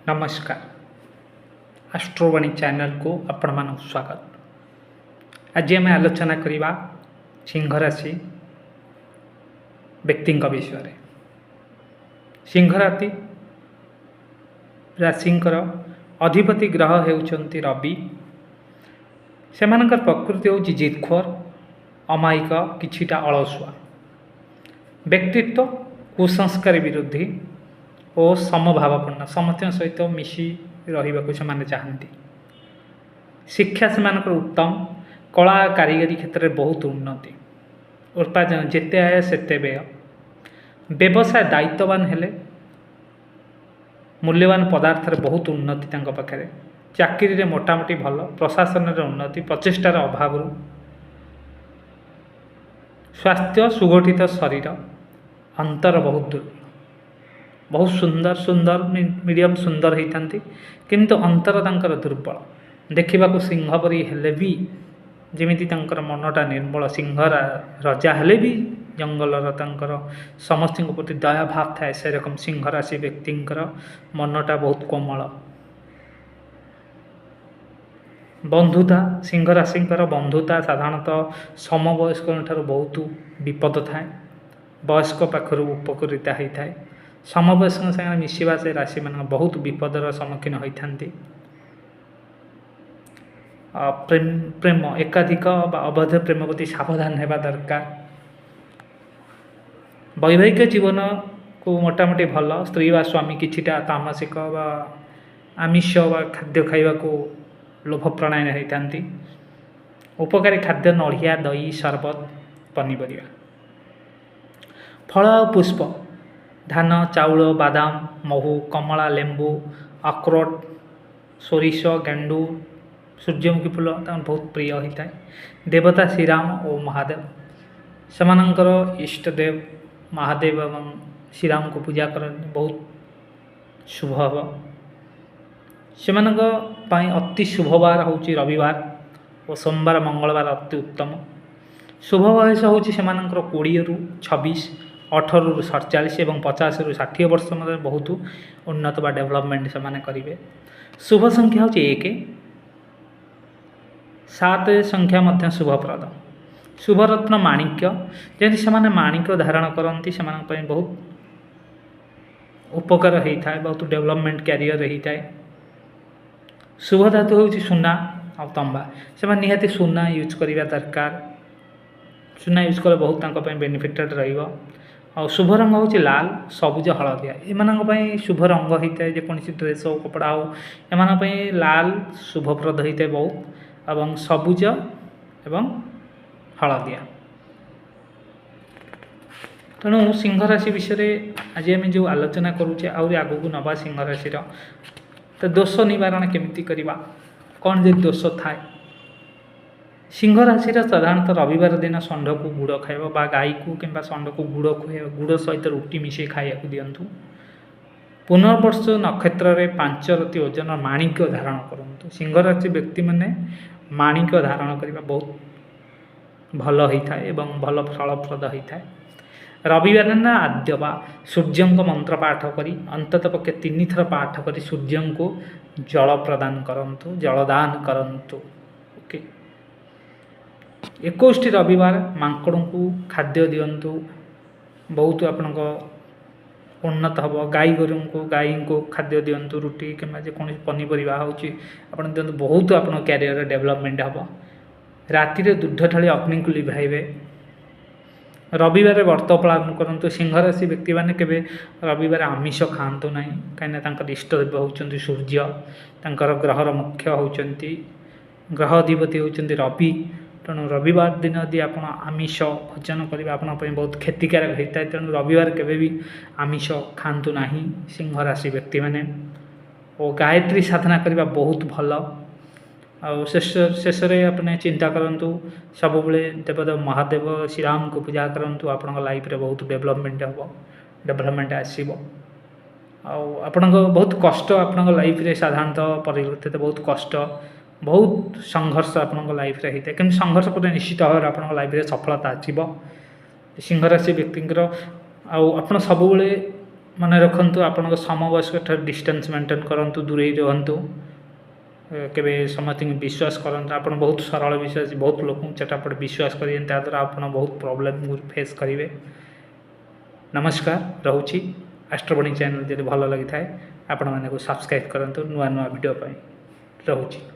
नमस्कार। आस्ट्रोवाणी चैनल को आपण मान स्वागत। आज आम आलोचना करवा सिंह राशि व्यक्ति विषय। सिंह राशिंकर अधिपति ग्रह होउचंती रवि। से प्रकृति हूँ जिदखोर, अमायिक, किछिटा अलसुआ, व्यक्तित्व कुसंस्कार विरोधी और समभावपूर्ण, समस्त सहित मिशी रही से चाहती। शिक्षा से उत्तम, कला कारीगरी क्षेत्र में बहुत उन्नति, उत्पादन जिते आय सेते व्यय, व्यवसाय दायित्ववान हेले, मूल्यवान पदार्थ बहुत उन्नति पाखे, चाकरी रे मोटामोटी भल, प्रशासन उन्नति, प्रचेष्टार अभाव, स्वास्थ्य सुगठित शरीर, अंतर बहुत दुर्बल, बहुत सुंदर सुंदर मीडियम सुंदर होता किंतु अंतर तांकर दुर्बल। देखा सिंह परी हेले भी जमीती मनटा निर्मल, सिंह राजा हेले भी जंगलर समस्त प्रति दया भाव थाए, से रकम सिंह राशि व्यक्ति मनटा बहुत कोमल। बंधुता, सिंह राशिंकर बंधुता साधारणतः समवयस्क बहुत विपद थाए, वयस्क पाखर उपकृता होता है। समवयस्क संगे मिसवा से राशि मान बहुत विपदर सम्मुखीन होती। प्रेम एकाधिक अवैध प्रेम प्रति सावधान होगा दरकार। वैवाहिक जीवन को मोटामोटी भल, स्त्री व स्वामी किछिटा तामसिक व आमिष व खाद्य खाइबा को लोभ प्रणायन होती। उपकारी खाद्य नड़िया, दही, शरबत, पनीपरिया, फल और पुष्प, धान, चाउल, बादाम, महू, कमला, लेंबू, अखरोट, सोरिष, गेंडू, सूर्यमुखी फूल बहुत प्रिय होता है। देवता श्रीराम और महादेव, सेमानंकर इष्टदेव महादेव एवं श्रीराम को पूजा कर बहुत शुभ हम। से अति शुभवार हूँ रविवार और सोमवार मंगलवार अति उत्तम। शुभ बयस हूँ से 20 ରୁ 26, 18 ରୁ 47 और 50 ରୁ 60 वर्ष मध्य बहुत उन्नत बा डेवलपमेंट से करेंगे। शुभ संख्या हूँ 1, 7 संख्या मध्य शुभप्रद। शुभरत्न माणिक्य, जमी से माणिक्य धारण करती से बहुत उपकार होता है, बहुत डेवलपमेंट कैरियर होता है। शुभ धातु हूँ सुना और तंबा, से निहाती सुना यूज करवा दरकार। सुना यूज कले बहुत बेनिफिटेड रहा। शुभ रंग हूँ लाल, सबुज, हलदिया, एम शुभ रंग होता है। जेकोसी ड्रेस हो, कपड़ा हो, एम लाल शुभप्रद होता है बहुत, एवं सबुज एवं हलदिया। तेणु सिंह राशि विषय आज आम जो आलोचना करुचे, आहरी आगू नवा सिंह राशि तो दोष निवारण केमिति करवा, कौन जो दोष थाए। सिंह राशि साधारणतः रविवार दिन षंढ को गुड़ खाइब बा गाई को कि षंढ को गुड़ खुआब, गुड़ सहित रुटी मिसे खाइबा दिंतु। पुनर्वर्ष नक्षत्र में 5 रति ओजन माणिक्य धारण करूँ। सिंह राशि व्यक्ति मैंने माणिक्य धारण करने बहुत भल होता है एवं भल फलप्रद होता है। रविवार ना आद्य बा सूर्य मंत्र पाठ करी अंतत पक्षे 3 थर पाठ करी सूर्य को जल प्रदान करंतु, जलदान करंतु। ओके, 21 रविवार मांकड़ को खाद्य दिंतु, बहुत आपण उन्नत हम। गाई गोरु को गाई को खाद्य दिंतु, रुटी कि जेकोसी पनीपरिया हूँ दिंतु, बहुत आप कैरियर डेवलपमेंट हम। राति दुग्ध ढाली अग्नि को लिभाइबे। रविवार व्रत पालन करूँ। सिंह राशि व्यक्ति मैंने केवे रविवार आमिष खातु ना, कहीं इष्टदेव होती सूर्य, तांकर ग्रहर मुख्य होती ग्रह अधिपति होती रवि। तेणु रविवार दिन यदि आप आमिष भोजन करेंगे आप बहुत क्षतिकारक होता है। तेणु रविवार केवे भी आमिष खातु ना सिंह राशि व्यक्ति मैंने। और गायत्री साधना करने बहुत भल। शेष अपने चिंता करूँ सब देवदेव महादेव श्रीराम को पूजा करूँ। आपण लाइफ रे बहुत डेवलपमेंट हम, डेवलपमेंट आसो। आपण बहुत कष्ट आपण लाइफ रे साधारणतः परिवर्तित, बहुत कष्ट, बहुत संघर्ष आपण लाइफ रे होता है। कि संघर्ष पर निश्चित भाव आप लाइफ रे सफलता आसो। सिंह राशि व्यक्ति आप सब मन रखु आपण समवयस्क ठार डिस्टेंस मेंटेन करंतु दूरे रहंतु केबे समथिंग विश्वास करंतु आपण बहुत सरल विश्वास बहुत लोक चटापट विश्वास करें द्वारा आपण बहुत प्रॉब्लम फेस करेंगे। नमस्कार रोची एस्ट्रोबणी चैनल जब भल लगी था आपण माने को सब्सक्राइब करंतु नुआ नुआ वीडियो पाई रोची।